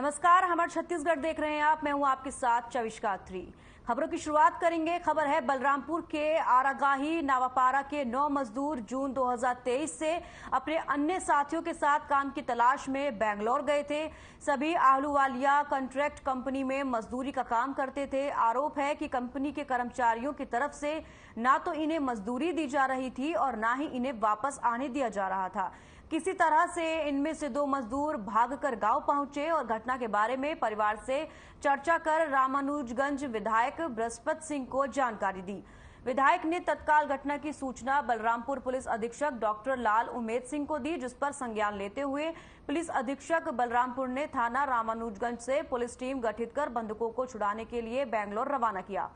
नमस्कार, हमारे छत्तीसगढ़ देख रहे हैं आप। मैं हूं आपके साथ चविष्का अत्री। खबरों की शुरुआत करेंगे। खबर है बलरामपुर के आरागाही नावापारा के 9 मजदूर जून 2023 से अपने अन्य साथियों के साथ काम की तलाश में बेंगलोर गए थे। सभी आहलूवालिया कॉन्ट्रैक्ट कंपनी में मजदूरी का काम करते थे। आरोप है कि कंपनी के कर्मचारियों की तरफ से ना तो इन्हें मजदूरी दी जा रही थी और ना ही इन्हें वापस आने दिया जा रहा था। किसी तरह से इनमें से 2 मजदूर भागकर गांव पहुंचे और घटना के बारे में परिवार से चर्चा कर रामानुजगंज विधायक बृहस्पत सिंह को जानकारी दी। विधायक ने तत्काल घटना की सूचना बलरामपुर पुलिस अधीक्षक डॉक्टर लाल उमेद सिंह को दी, जिस पर संज्ञान लेते हुए पुलिस अधीक्षक बलरामपुर ने थाना रामानुजगंज से पुलिस टीम गठित कर बंधकों को छुड़ाने के लिए बेंगलोर रवाना किया,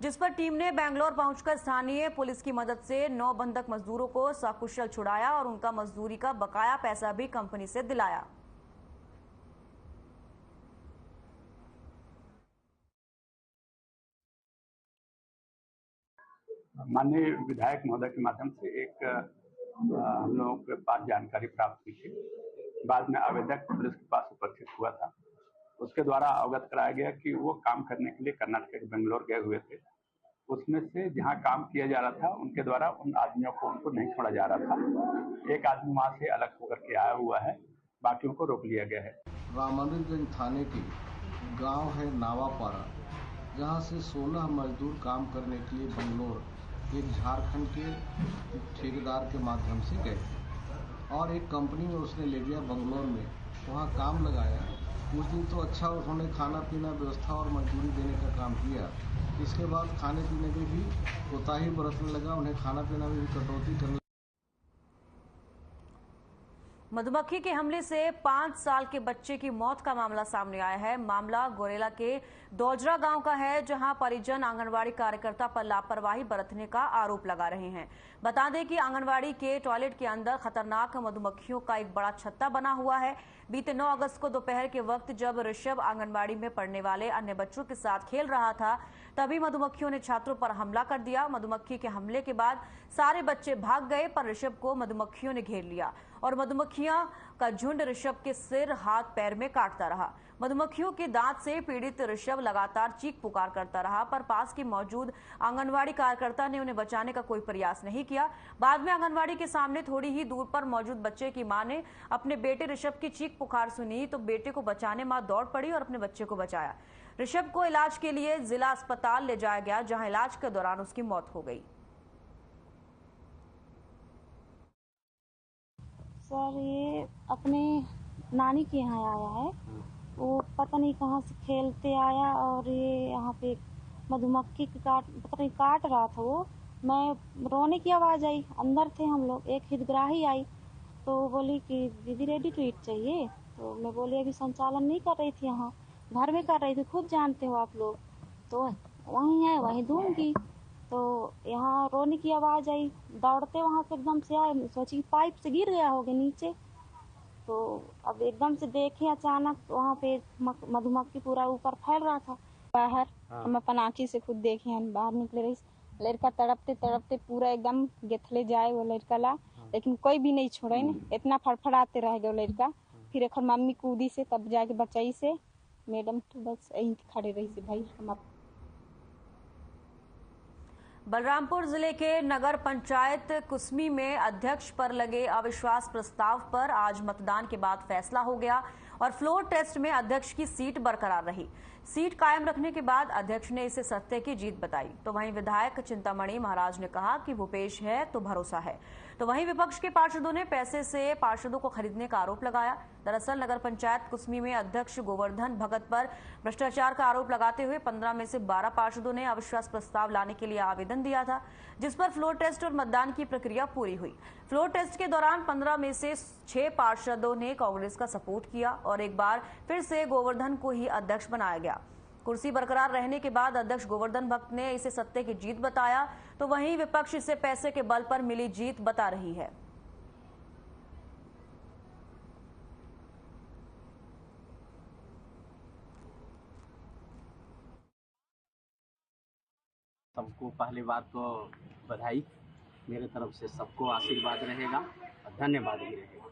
जिस पर टीम ने बेंगलोर पहुंचकर स्थानीय पुलिस की मदद से 9 बंधक मजदूरों को सकुशल छुड़ाया और उनका मजदूरी का बकाया पैसा भी कंपनी से दिलाया। माननीय विधायक महोदय के माध्यम से एक हम लोगों के पास जानकारी प्राप्त हुई थी। बाद में आवेदक पुलिस के पास उपस्थित हुआ था। उसके द्वारा अवगत कराया गया कि वो काम करने के लिए कर्नाटक के बेंगलोर गए हुए थे। उसमें से जहां काम किया जा रहा था उनके द्वारा उन आदमियों को उनको नहीं छोड़ा जा रहा था। एक आदमी वहां से अलग होकर के आया हुआ है, बाकियों को रोक लिया गया है। रामानुजगंज थाने के गांव है नावापारा, जहां से 16 मजदूर काम करने के लिए बेंगलोर एक झारखंड के ठेकेदार के माध्यम से गए और एक कंपनी में उसने ले गया बेंगलोर में, वहां काम लगाया। कुछ दिन तो अच्छा उन्होंने खाना पीना व्यवस्था और मजदूरी देने का काम किया। इसके बाद खाने पीने में भी कोताही बरतने लगा, उन्हें खाना पीना में भी कटौती करने। मधुमक्खी के हमले से 5 साल के बच्चे की मौत का मामला सामने आया है। मामला गोरेला के दौजरा गांव का है, जहां परिजन आंगनवाड़ी कार्यकर्ता पर लापरवाही बरतने का आरोप लगा रहे हैं। बता दें कि आंगनवाड़ी के टॉयलेट के अंदर खतरनाक मधुमक्खियों का एक बड़ा छत्ता बना हुआ है। बीते 9 अगस्त को दोपहर के वक्त जब ऋषभ आंगनवाड़ी में पढ़ने वाले अन्य बच्चों के साथ खेल रहा था, तभी मधुमक्खियों ने छात्रों पर हमला कर दिया। मधुमक्खी के हमले के बाद सारे बच्चे भाग गए, पर ऋषभ को मधुमक्खियों ने घेर लिया और मधुमक्खियां का झुंड ऋषभ के सिर, हाथ, पैर में काटता रहा। मधुमक्खियों के दांत से पीड़ित ऋषभ लगातार चीख पुकार करता रहा, पर पास की मौजूद आंगनवाड़ी कार्यकर्ता ने उन्हें बचाने का कोई प्रयास नहीं किया। बाद में आंगनवाड़ी के सामने थोड़ी ही दूर पर मौजूद बच्चे की मां ने अपने बेटे ऋषभ की चीख पुकार सुनी तो बेटे को बचाने मां दौड़ पड़ी और अपने बच्चे को बचाया। ऋषभ को इलाज के लिए जिला अस्पताल ले जाया गया, जहां इलाज के दौरान उसकी मौत हो गई। सर, ये अपने नानी के यहाँ आया है। वो पता नहीं कहाँ से खेलते आया और ये यहाँ पे मधुमक्खी पता नहीं काट रहा था वो। मैं रोने की आवाज़ आई, अंदर थे हम लोग। एक हितग्राही आई तो बोली कि दीदी रेडी टू ईट चाहिए। तो मैं बोली अभी संचालन नहीं कर रही थी, यहाँ घर में कर रही थी, खुद जानते हो आप लोग। तो वहीं है, वहीं दूंगी। तो यहाँ रोने की आवाज़ आई, दौड़ते वहाँ से एकदम से आए, सोची पाइप से गिर गया होगा नीचे। तो अब एकदम से देखे अचानक वहाँ पे मधुमक्खी पूरा ऊपर फैल रहा था बाहर। हम अपन आँखी से खुद देखे हैं, बाहर निकले रही। लड़का तड़पते तड़पते पूरा एकदम गेथले जाए वो लड़का ला, लेकिन कोई भी नहीं छोड़े न, इतना फड़फड़ाते रह गए लड़का। फिर एक मम्मी कूदी से तब जाके बचाई से मैडम, तो बस यहीं खड़े रही से भाई हम। बलरामपुर जिले के नगर पंचायत कुसमी में अध्यक्ष पर लगे अविश्वास प्रस्ताव पर आज मतदान के बाद फैसला हो गया और फ्लोर टेस्ट में अध्यक्ष की सीट बरकरार रही। सीट कायम रखने के बाद अध्यक्ष ने इसे सत्य की जीत बताई। तो वहीं विधायक चिंतामणि महाराज ने कहा कि भूपेश है तो भरोसा है। तो वहीं विपक्ष के पार्षदों ने पैसे से पार्षदों को खरीदने का आरोप लगाया। दरअसल नगर पंचायत कुसमी में अध्यक्ष गोवर्धन भगत पर भ्रष्टाचार का आरोप लगाते हुए 15 में से 12 पार्षदों ने अविश्वास प्रस्ताव लाने के लिए आवेदन दिया था, जिस पर फ्लोर टेस्ट और मतदान की प्रक्रिया पूरी हुई। फ्लोर टेस्ट के दौरान 15 में से 6 पार्षदों ने कांग्रेस का सपोर्ट किया और एक बार फिर से गोवर्धन को ही अध्यक्ष बनाया गया। कुर्सी बरकरार रहने के बाद अध्यक्ष गोवर्धन भक्त ने इसे सत्य की जीत बताया, तो वहीं विपक्ष इसे पैसे के बल पर मिली जीत बता रही है। सबको पहली बात तो बधाई, मेरे तरफ से सबको आशीर्वाद रहेगा और धन्यवाद भी रहेगा।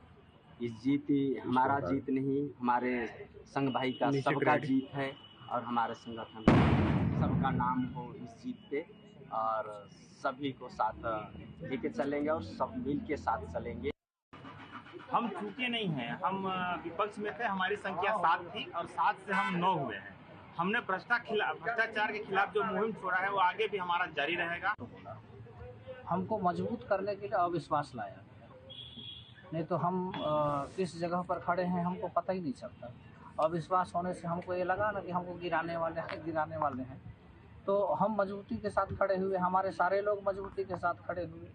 इस जीत हमारा जीत नहीं, हमारे संघ भाई का सबका जीत है और हमारे संगठन सबका नाम हो इस जीत पे और सभी को साथ लेके चलेंगे और सब मिल के साथ चलेंगे। हम चूके नहीं हैं, हम विपक्ष में थे, हमारी संख्या 7 थी और 7 से हम 9 हुए हैं। हमने भ्रष्टाचार के खिलाफ जो मुहिम छोड़ा है वो आगे भी हमारा जारी रहेगा। हमको मजबूत करने के लिए अविश्वास लाया गया, नहीं तो हम किस जगह पर खड़े हैं हमको पता ही नहीं चलता। अविश्वास होने से हमको ये लगा ना कि हमको गिराने वाले हैं, तो हम मजबूती के साथ खड़े हुए, हमारे सारे लोग मजबूती के साथ खड़े हुए।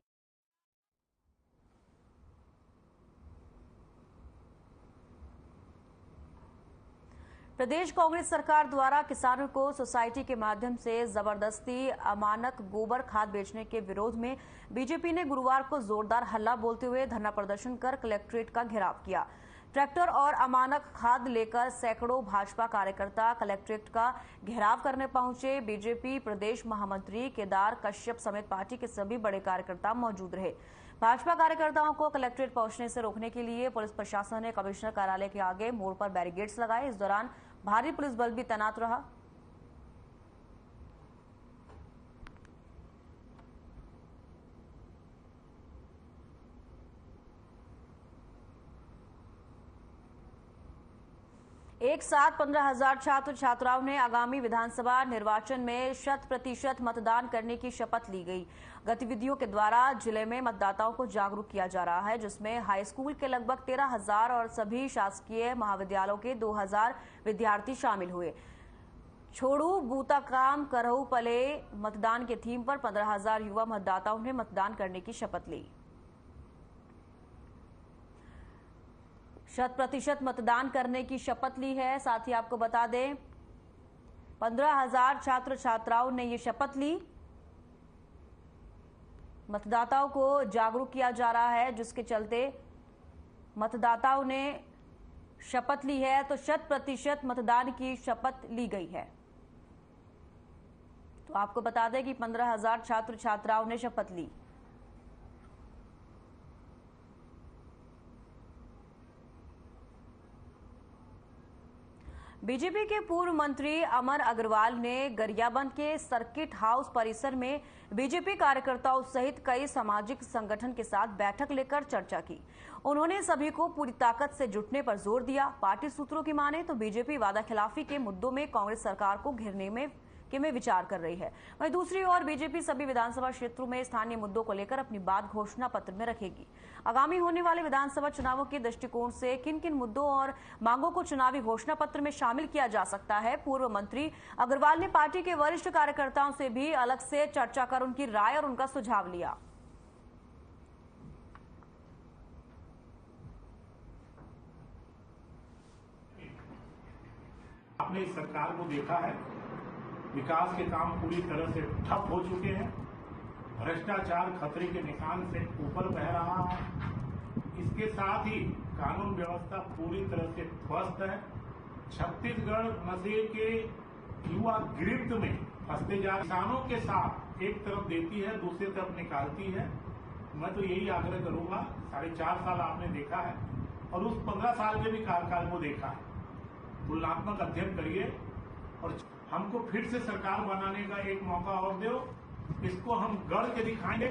प्रदेश कांग्रेस सरकार द्वारा किसानों को सोसाइटी के माध्यम से जबरदस्ती अमानक गोबर खाद बेचने के विरोध में बीजेपी ने गुरुवार को जोरदार हल्ला बोलते हुए धरना प्रदर्शन कर कलेक्ट्रेट का घेराव किया। ट्रैक्टर और अमानक खाद लेकर सैकड़ों भाजपा कार्यकर्ता कलेक्ट्रेट का घेराव करने पहुंचे। बीजेपी प्रदेश महामंत्री केदार कश्यप समेत पार्टी के सभी बड़े कार्यकर्ता मौजूद रहे। भाजपा कार्यकर्ताओं को कलेक्ट्रेट पहुंचने से रोकने के लिए पुलिस प्रशासन ने कमिश्नर कार्यालय के आगे मोड़ पर बैरिकेड्स लगाए। इस दौरान भारी पुलिस बल भी तैनात रहा। एक साथ 15,000 छात्र छात्राओं ने आगामी विधानसभा निर्वाचन में 100% मतदान करने की शपथ ली गई। गतिविधियों के द्वारा जिले में मतदाताओं को जागरूक किया जा रहा है, जिसमें हाई स्कूल के लगभग 13,000 और सभी शासकीय महाविद्यालयों के 2,000 विद्यार्थी शामिल हुए। छोड़ू बूता काम करहु पले मतदान के थीम पर 15,000 युवा मतदाताओं ने मतदान करने की शपथ ली। 100% मतदान करने की शपथ ली है। साथ ही आपको बता दें 15,000 छात्र छात्राओं ने ये शपथ ली। मतदाताओं को जागरूक किया जा रहा है, जिसके चलते मतदाताओं ने शपथ ली है, तो 100% मतदान की शपथ ली गई है। तो आपको बता दें कि 15,000 छात्र छात्राओं ने शपथ ली। बीजेपी के पूर्व मंत्री अमर अग्रवाल ने गरियाबंद के सर्किट हाउस परिसर में बीजेपी कार्यकर्ताओं सहित कई सामाजिक संगठन के साथ बैठक लेकर चर्चा की। उन्होंने सभी को पूरी ताकत से जुटने पर जोर दिया। पार्टी सूत्रों की माने तो बीजेपी वादा खिलाफी के मुद्दों में कांग्रेस सरकार को घेरने में विचार कर रही है। वहीं दूसरी ओर बीजेपी सभी विधानसभा क्षेत्रों में स्थानीय मुद्दों को लेकर अपनी बात घोषणा पत्र में रखेगी। आगामी होने वाले विधानसभा चुनावों के दृष्टिकोण से किन किन मुद्दों और मांगों को चुनावी घोषणा पत्र में शामिल किया जा सकता है, पूर्व मंत्री अग्रवाल ने पार्टी के वरिष्ठ कार्यकर्ताओं से भी अलग से चर्चा कर उनकी राय और उनका सुझाव लिया। आपने इस सरकार को देखा है, विकास के काम पूरी तरह से ठप हो चुके हैं। भ्रष्टाचार खतरे के निशान से ऊपर बह रहा है। इसके साथ ही कानून व्यवस्था पूरी तरह से ध्वस्त है। छत्तीसगढ़ नशे के युवा गिरफ्त में फंसते जा, किसानों के साथ एक तरफ देती है, दूसरी तरफ निकालती है। मैं तो यही आग्रह करूंगा, 4.5 साल आपने देखा है और उस 15 साल के भी कार्यकाल को देखा है। तुलनात्मक अध्ययन करिए और हमको फिर से सरकार बनाने का एक मौका और दो। इसको हम गढ़ के दिखाएंगे।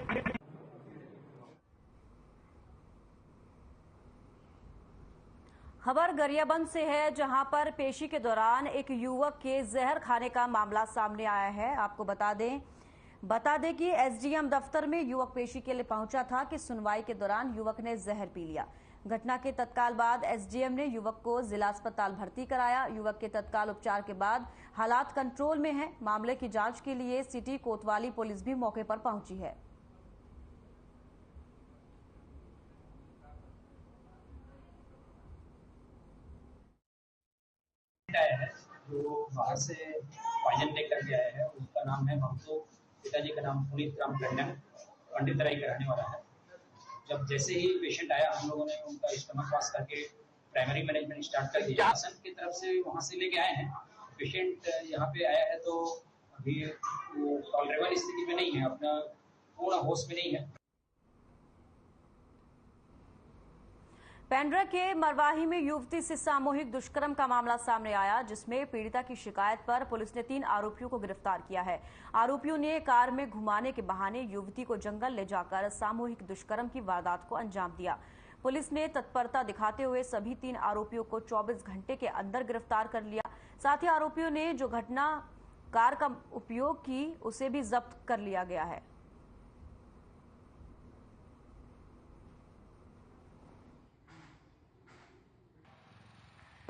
खबर गरियाबंद से है, जहां पर पेशी के दौरान एक युवक के जहर खाने का मामला सामने आया है। आपको बता दें कि एसडीएम दफ्तर में युवक पेशी के लिए पहुंचा था कि सुनवाई के दौरान युवक ने जहर पी लिया। घटना के तत्काल बाद एसडीएम ने युवक को जिला अस्पताल भर्ती कराया। युवक के तत्काल उपचार के बाद हालात कंट्रोल में हैं। मामले की जांच के लिए सिटी कोतवाली पुलिस भी मौके पर पहुंची है। जो बाहर से पॉइजन लेकर के आया है, उसका नाम है ममतो, पिताजी का नाम पुनीत राम टंडन, पंडित राय कराने वाला है। जब जैसे ही पेशेंट आया, हम लोगों ने उनका स्टमक पास करके प्राइमरी मैनेजमेंट स्टार्ट कर दिया। शासन की तरफ से वहाँ से लेके आए हैं। पेशेंट यहाँ पे आया है तो अभी वो टॉलरेबल स्थिति में नहीं है, अपना पूर्ण होश में नहीं है। पेंड्रा के मरवाही में युवती से सामूहिक दुष्कर्म का मामला सामने आया, जिसमें पीड़िता की शिकायत पर पुलिस ने 3 आरोपियों को गिरफ्तार किया है। आरोपियों ने कार में घुमाने के बहाने युवती को जंगल ले जाकर सामूहिक दुष्कर्म की वारदात को अंजाम दिया। पुलिस ने तत्परता दिखाते हुए सभी 3 आरोपियों को 24 घंटे के अंदर गिरफ्तार कर लिया। साथ ही आरोपियों ने जो घटना कार का उपयोग की उसे भी जब्त कर लिया गया है।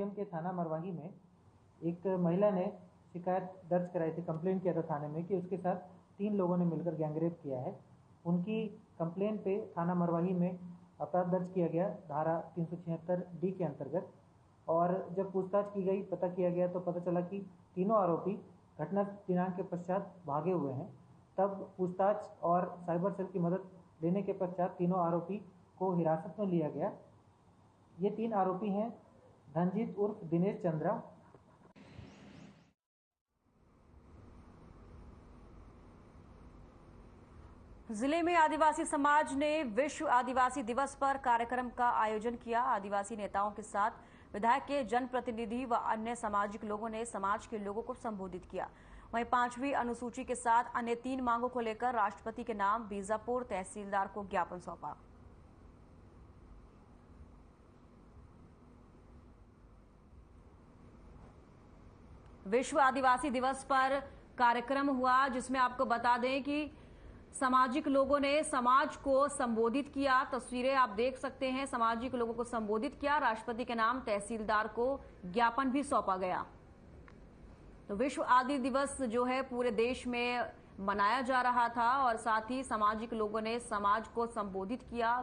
के थाना मरवाही में एक महिला ने शिकायत दर्ज कराई थी, कंप्लेन किया था थाने में कि उसके साथ 3 लोगों ने मिलकर गैंगरेप किया है। उनकी कंप्लेन पे थाना मरवाही में अपराध दर्ज किया गया धारा 376D के अंतर्गत। और जब पूछताछ की गई, पता किया गया तो पता चला कि तीनों आरोपी घटना दिनांक के पश्चात भागे हुए हैं। तब पूछताछ और साइबर सेल की मदद लेने के पश्चात तीनों आरोपी को हिरासत में लिया गया। ये 3 आरोपी हैं धनजीत उर्फ दिनेश चंद्रा, जिले में आदिवासी समाज ने विश्व आदिवासी दिवस पर कार्यक्रम का आयोजन किया। आदिवासी नेताओं के साथ विधायक के जनप्रतिनिधि व अन्य सामाजिक लोगों ने समाज के लोगों को संबोधित किया। वहीं 5वीं अनुसूची के साथ अन्य 3 मांगों को लेकर राष्ट्रपति के नाम बीजापुर तहसीलदार को ज्ञापन सौंपा। विश्व आदिवासी दिवस पर कार्यक्रम हुआ, जिसमें आपको बता दें कि सामाजिक लोगों ने समाज को संबोधित किया। तस्वीरें आप देख सकते हैं, सामाजिक लोगों को संबोधित किया। राष्ट्रपति के नाम तहसीलदार को ज्ञापन भी सौंपा गया। तो विश्व आदि दिवस जो है पूरे देश में मनाया जा रहा था और साथ ही सामाजिक लोगों ने समाज को संबोधित किया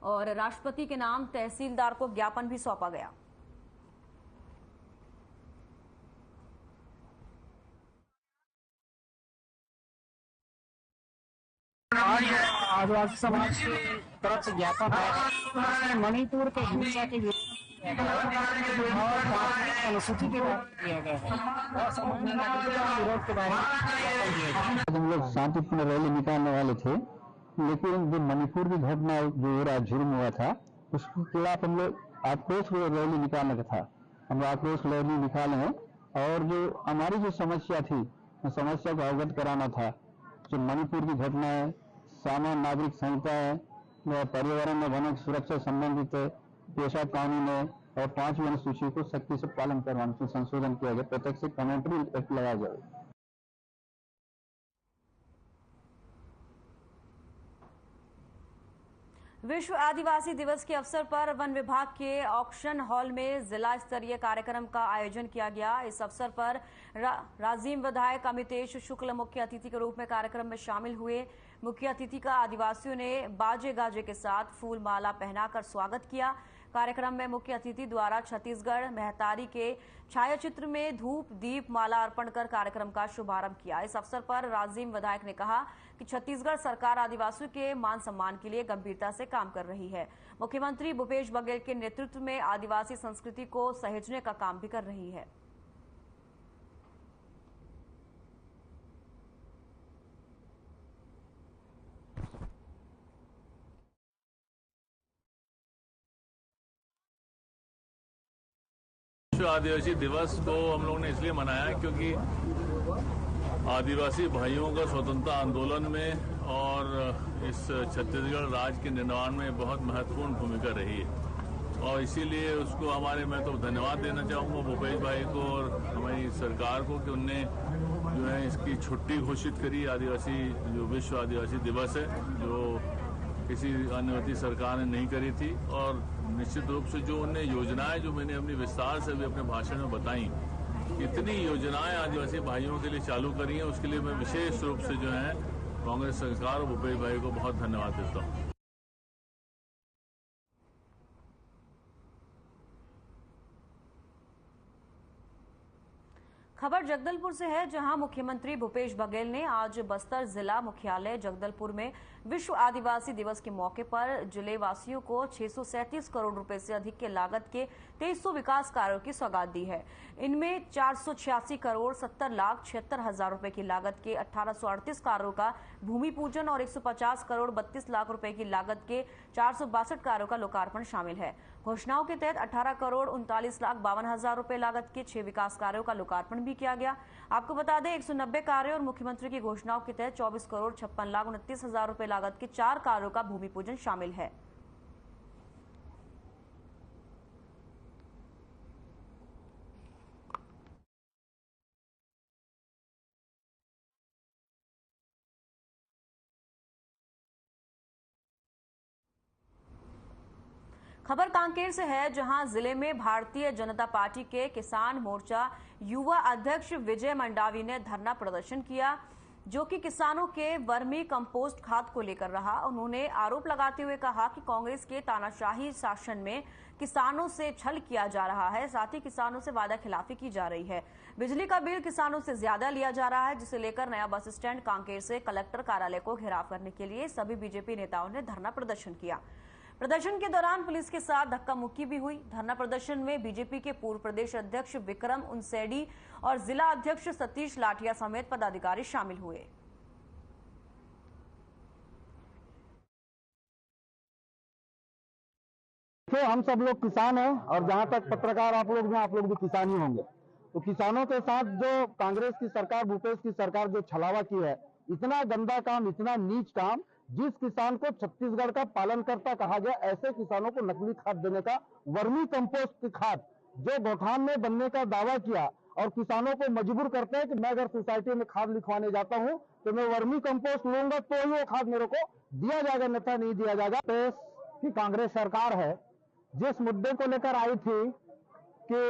और राष्ट्रपति के नाम तहसीलदार को ज्ञापन भी सौंपा गया। आज आदिवासी समाज की तरफ से ज्ञापन है मणिपुर के हिंसा के और अनुसूची के बारे में किया गया है और सामान्य नागरिकों के विरोध के बारे में दिया गया। हम लोग शांतिपूर्ण रैली निकालने वाले थे, लेकिन जो मणिपुर की घटना जो जुर्म हुआ था उसके खिलाफ हम लोग आक्रोश रैली निकालने का था। हम आक्रोश रैली निकाले हैं और जो हमारी जो समस्या थी समस्या को अवगत कराना था। जो मणिपुर की घटना है, सामान्य नागरिक संहिता है, पर्यावरण में वन सुरक्षा संबंधित पेशा कानून है और 5वीं अनुसूची को सख्ती से पालन करवाने में संशोधन किया गया। प्रत्यक्ष कमेंट्री एक्ट लगाया जाए। विश्व आदिवासी दिवस के अवसर पर वन विभाग के ऑक्शन हॉल में जिला स्तरीय कार्यक्रम का आयोजन किया गया। इस अवसर पर राजिम विधायक अमितेश शुक्ल मुख्य अतिथि के रूप में कार्यक्रम में शामिल हुए। मुख्य अतिथि का आदिवासियों ने बाजे गाजे के साथ फूल माला पहनाकर स्वागत किया। कार्यक्रम में मुख्य अतिथि द्वारा छत्तीसगढ़ महतारी के छायाचित्र में धूप दीप माला अर्पण कर कार्यक्रम का शुभारंभ किया। इस अवसर पर राजिम विधायक ने कहा कि छत्तीसगढ़ सरकार आदिवासियों के मान सम्मान के लिए गंभीरता से काम कर रही है। मुख्यमंत्री भूपेश बघेल के नेतृत्व में आदिवासी संस्कृति को सहेजने का काम भी कर रही है। विश्व आदिवासी दिवस को हम लोग ने इसलिए मनाया क्योंकि आदिवासी भाइयों का स्वतंत्रता आंदोलन में और इस छत्तीसगढ़ राज्य के निर्माण में बहुत महत्वपूर्ण भूमिका रही है और इसीलिए उसको मैं तो धन्यवाद देना चाहूँगा भूपेश भाई को और हमारी सरकार को कि उनने जो है इसकी छुट्टी घोषित करी। आदिवासी जो विश्व आदिवासी दिवस है जो किसी अन्य सरकार ने नहीं करी थी और निश्चित रूप से जो उन्हें योजनाएं जो मैंने अपनी विस्तार से भी अपने भाषण में बताई, इतनी योजनाएं आदिवासी भाइयों के लिए चालू करी हैं, उसके लिए मैं विशेष रूप से जो है कांग्रेस सरकार और भूपेश भाई को बहुत धन्यवाद देता हूँ। खबर जगदलपुर से है, जहां मुख्यमंत्री भूपेश बघेल ने आज बस्तर जिला मुख्यालय जगदलपुर में विश्व आदिवासी दिवस के मौके पर जिले वासियों को 637 करोड़ रुपए से अधिक के लागत के 2300 विकास कार्यों की सौगात दी है। इनमें 486 करोड़ 70 लाख 76 हजार रुपए की लागत के 1838 कार्यों का भूमि पूजन और 150 करोड़ 32 लाख रुपए की लागत के 462 कार्यों का लोकार्पण शामिल है। घोषणाओं के तहत 18 करोड़ 39 लाख 52 हजार रुपए लागत के 6 विकास कार्यों का लोकार्पण भी किया गया। आपको बता दें 190 कार्यों और मुख्यमंत्री की घोषणाओं के तहत 24 करोड़ 56 लाख 29 हजार रुपए लागत के 4 कार्यों का भूमि पूजन शामिल है। खबर कांकेर से है, जहां जिले में भारतीय जनता पार्टी के किसान मोर्चा युवा अध्यक्ष विजय मंडावी ने धरना प्रदर्शन किया, जो कि किसानों के वर्मी कंपोस्ट खाद को लेकर रहा। उन्होंने आरोप लगाते हुए कहा कि कांग्रेस के तानाशाही शासन में किसानों से छल किया जा रहा है, साथ ही किसानों से वादा खिलाफी की जा रही है। बिजली का बिल किसानों से ज्यादा लिया जा रहा है, जिसे लेकर नया बस स्टैंड कांकेर से कलेक्टर कार्यालय को घेराव करने के लिए सभी बीजेपी नेताओं ने धरना प्रदर्शन किया। प्रदर्शन के दौरान पुलिस के साथ धक्का मुक्की भी हुई। धरना प्रदर्शन में बीजेपी के पूर्व प्रदेश अध्यक्ष विक्रम उनसेडी और जिला अध्यक्ष सतीश लाठिया समेत पदाधिकारी शामिल हुए। तो हम सब लोग किसान हैं और जहां तक पत्रकार आप लोग भी किसान ही होंगे। तो किसानों के साथ जो कांग्रेस की सरकार, भूपेश की सरकार जो छलावा की है, इतना गंदा काम, इतना नीच काम, जिस किसान को छत्तीसगढ़ का पालनकर्ता कहा गया, ऐसे किसानों को नकली खाद देने का, वर्मी कंपोस्ट की खाद जो गौठान में बनने का दावा किया और किसानों को मजबूर करते हैं कि मैं अगर सोसाइटी में खाद लिखवाने जाता हूं तो मैं वर्मी कंपोस्ट लूंगा तो ही वो खाद मेरे को दिया जाएगा, अन्यथा नहीं दिया जाएगा। देश की कांग्रेस सरकार है, जिस मुद्दे को लेकर आई थी कि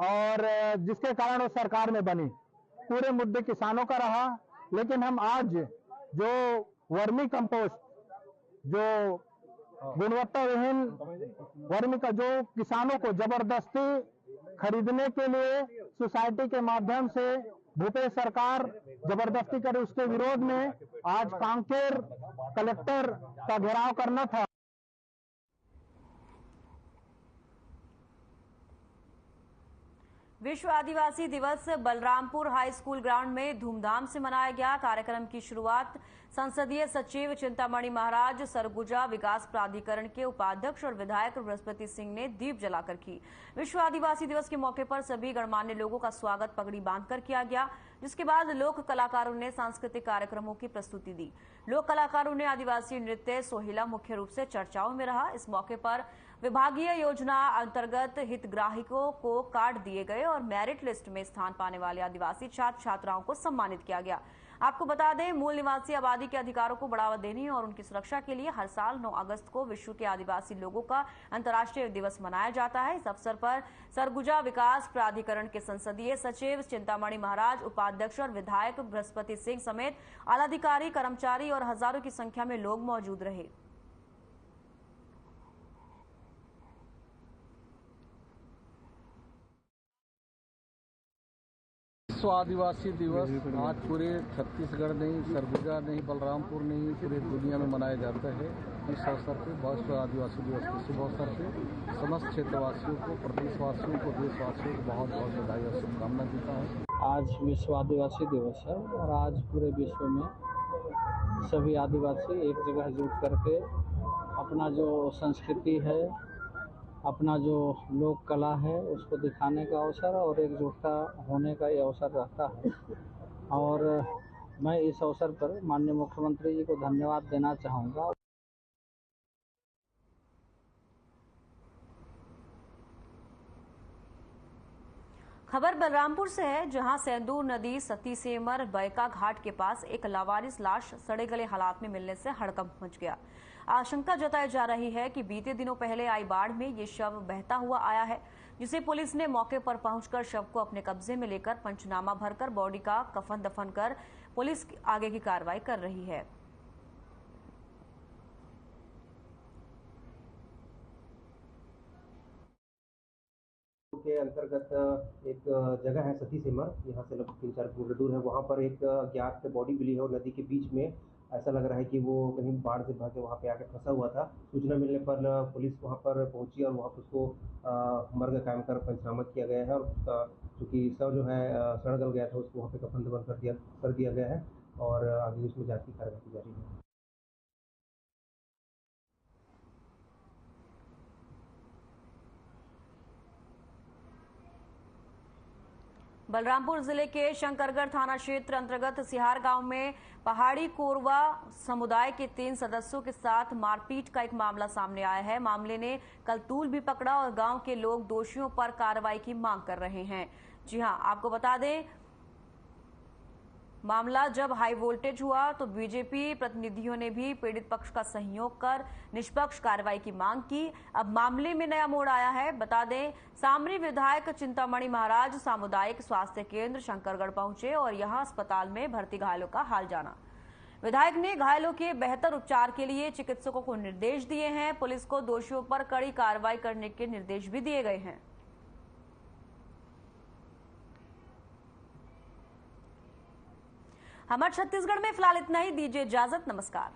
और जिसके कारण वो सरकार में बनी, पूरे मुद्दे किसानों का रहा। लेकिन हम आज जो वर्मी कंपोस्ट, जो गुणवत्ता विहीन वर्मी का जो किसानों को जबरदस्ती खरीदने के लिए सोसाइटी के माध्यम से भूपेश सरकार जबरदस्ती करे, उसके विरोध में आज कांकेर कलेक्टर का घेराव करना था। विश्व आदिवासी दिवस बलरामपुर हाई स्कूल ग्राउंड में धूमधाम से मनाया गया। कार्यक्रम की शुरुआत संसदीय सचिव चिंतामणि महाराज, सरगुजा विकास प्राधिकरण के उपाध्यक्ष और विधायक बृहस्पति सिंह ने दीप जलाकर की। विश्व आदिवासी दिवस के मौके पर सभी गणमान्य लोगों का स्वागत पगड़ी बांधकर किया गया, जिसके बाद लोक कलाकारों ने सांस्कृतिक कार्यक्रमों की प्रस्तुति दी। लोक कलाकारों ने आदिवासी नृत्य सोहिला मुख्य रूप से चर्चाओं में रहा। इस मौके पर विभागीय योजना अंतर्गत हितग्राहियों को कार्ड दिए गए और मेरिट लिस्ट में स्थान पाने वाले आदिवासी छात्र छात्राओं को सम्मानित किया गया। आपको बता दें, मूल निवासी आबादी के अधिकारों को बढ़ावा देने और उनकी सुरक्षा के लिए हर साल 9 अगस्त को विश्व के आदिवासी लोगों का अंतर्राष्ट्रीय दिवस मनाया जाता है। इस अवसर पर सरगुजा विकास प्राधिकरण के संसदीय सचिव चिंतामणि महाराज, उपाध्यक्ष और विधायक बृहस्पति सिंह समेत आलाधिकारी, कर्मचारी और हजारों की संख्या में लोग मौजूद रहे। विश्व आदिवासी दिवस आज पूरे छत्तीसगढ़ नहीं, सरगुजा नहीं, बलरामपुर नहीं, पूरे दुनिया में मनाया जाता है। इस अवसर पर विश्व आदिवासी दिवस के शुभ अवसर पर समस्त क्षेत्रवासियों को, प्रदेशवासियों को, देशवासियों को बहुत बहुत बधाई और शुभकामना देता हूँ। आज विश्व आदिवासी दिवस है और आज पूरे विश्व में सभी आदिवासी एक जगह जुट करके अपना जो संस्कृति है, अपना जो लोक कला है, उसको दिखाने का अवसर और एकजुटता होने का ये अवसर रहता है। और मैं इस अवसर पर माननीय मुख्यमंत्री जी को धन्यवाद देना चाहूँगा। खबर बलरामपुर से है, जहां सेंदूर नदी सती सेमर बैका घाट के पास एक लावारिस लाश सड़े गले हालात में मिलने से हड़कंप मच गया। आशंका जताई जा रही है कि बीते दिनों पहले आई बाढ़ में ये शव बहता हुआ आया है, जिसे पुलिस ने मौके पर पहुंचकर शव को अपने कब्जे में लेकर पंचनामा भरकर बॉडी का कफन दफन कर पुलिस आगे की कार्रवाई कर रही है। के अंतर्गत एक जगह है सती सिमर, यहाँ से लगभग 3-4 किलोमीटर दूर है। वहाँ पर एक अज्ञात बॉडी मिली है और नदी के बीच में ऐसा लग रहा है कि वो कहीं बाढ़ से भागे वहाँ पे आके फंसा हुआ था। सूचना मिलने पर पुलिस वहाँ पर पहुंची और वहाँ पर उसको मर्ग कायम कर पंचनामा किया गया है और चूँकि शव जो है सड़ गल गया था, उसको वहाँ पे कफन दफन कर दिया गया है और आगे उसमें जांच की कार्रवाई की जा रही है। बलरामपुर जिले के शंकरगढ़ थाना क्षेत्र अंतर्गत सिहार गांव में पहाड़ी कोरवा समुदाय के 3 सदस्यों के साथ मारपीट का एक मामला सामने आया है। मामले ने कल तूल भी पकड़ा और गांव के लोग दोषियों पर कार्रवाई की मांग कर रहे हैं। जी हां, आपको बता दें, मामला जब हाई वोल्टेज हुआ तो बीजेपी प्रतिनिधियों ने भी पीड़ित पक्ष का सहयोग कर निष्पक्ष कार्रवाई की मांग की। अब मामले में नया मोड़ आया है। बता दें, सामरी विधायक चिंतामणि महाराज सामुदायिक स्वास्थ्य केंद्र शंकरगढ़ पहुंचे और यहां अस्पताल में भर्ती घायलों का हाल जाना। विधायक ने घायलों के बेहतर उपचार के लिए चिकित्सकों को निर्देश दिए हैं। पुलिस को दोषियों पर कड़ी कार्रवाई करने के निर्देश भी दिए गए हैं। हमारे छत्तीसगढ़ में फिलहाल इतना ही। दीजिए इजाजत, नमस्कार।